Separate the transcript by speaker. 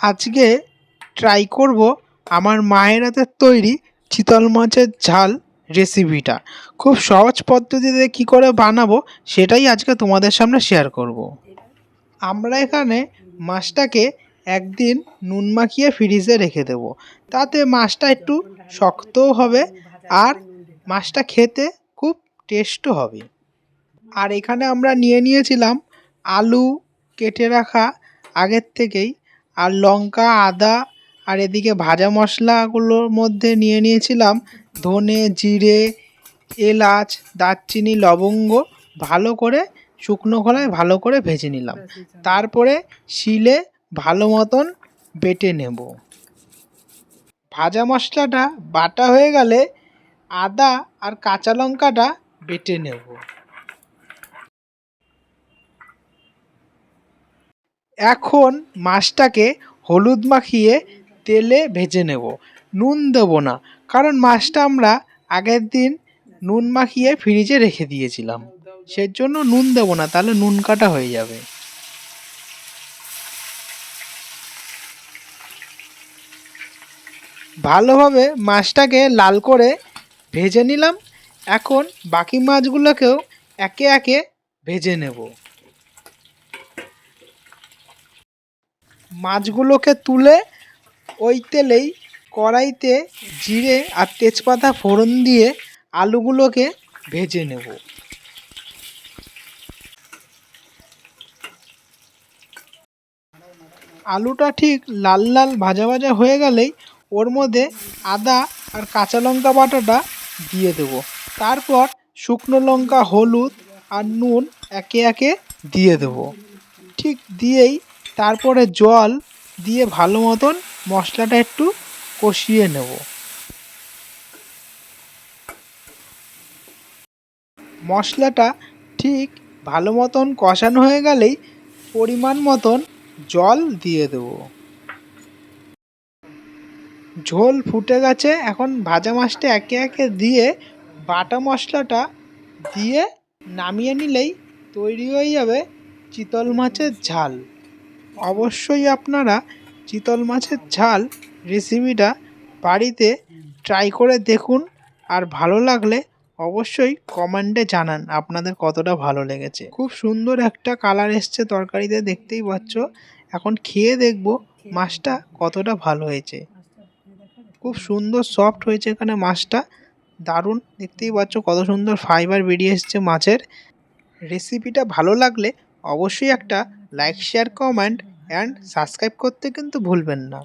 Speaker 1: আজকে ট্রাই করব আমার মায়ের হাতের তৈরি চিতল মাছের ঝাল রেসিপিটা। খুব সহজ পদ্ধতিতে কি করে বানাবো সেটাই আজকে তোমাদের সামনে শেয়ার করব। আমরা এখানে মাছটাকে একদিন নুন মাখিয়ে ফ্রিজে রেখে দেব, তাতে মাছটা একটু শক্তও হবে আর মাছটা খেতে খুব টেস্টও হবে। আর এখানে আমরা নিয়েছিলাম আলু কেটে রাখা আগের থেকেই, আর লঙ্কা, আদা, আর এদিকে ভাজা মশলাগুলোর মধ্যে নিয়েছিলাম ধনে, জিরে, এলাচ, দারচিনি, লবঙ্গ। ভালো করে শুকনো খোলায় ভালো করে ভেজে নিলাম, তারপরে শিলে ভালো মতন বেটে নেব। ভাজা মশলাটা বাটা হয়ে গেলে আদা আর কাঁচা লঙ্কাটা বেটে নেব। এখন মাছটাকে হলুদ মাখিয়ে তেলে ভেজে নেব। নুন দেবো না, কারণ মাছটা আমরা আগের দিন নুন মাখিয়ে ফ্রিজে রেখে দিয়েছিলাম, সেজন্য নুন দেবো না, তাহলে নুন কাটা হয়ে যাবে। ভালোভাবে মাছটাকে লাল করে ভেজে নিলাম। এখন বাকি মাছগুলোকেও একে একে ভেজে নেব। মাছগুলোকে তুলে ওই তেলেই কড়াইতে জিরে আর তেজপাতা ফোড়ন দিয়ে আলুগুলোকে ভেজে নেব। আলুটা ঠিক লাল লাল ভাজা ভাজা হয়ে গেলেই ওর মধ্যে আদা আর কাঁচা লঙ্কা বাটাটা দিয়ে দেবো। তারপর শুকনো লঙ্কা, হলুদ আর নুন একে একে দিয়ে দেবো। ঠিক দিয়েই তারপরে জল দিয়ে ভালো মতন মশলাটা একটু কষিয়ে নেব। মশলাটা ঠিক ভালো মতন কষানো হয়ে গেলেই পরিমাণ মতন জল দিয়ে দেব। ঝোল ফুটে গেছে, এখন ভাজা মাছটা একে একে দিয়ে বাটা মশলাটা দিয়ে নামিয়ে নিলেই তৈরি হয়ে যাবে চিতল মাছের ঝাল। অবশ্যই আপনারা চিতল মাছের ঝাল রেসিপিটা বাড়িতে ট্রাই করে দেখুন, আর ভালো লাগলে অবশ্যই কমেন্টে জানান আপনাদের কতটা ভালো লেগেছে। খুব সুন্দর একটা কালার এসছে তরকারিতে, দেখতেই পাচ্ছ। এখন খেয়ে দেখব মাছটা কতটা ভালো হয়েছে। খুব সুন্দর সফট হয়েছে এখানে মাছটা, দারুণ। দেখতেই পাচ্ছ কত সুন্দর ফাইবার বেরিয়ে এসছে মাছের। রেসিপিটা ভালো লাগলে অবশ্যই একটা like, share, comment and subscribe করতে কিন্তু ভুলবেন না।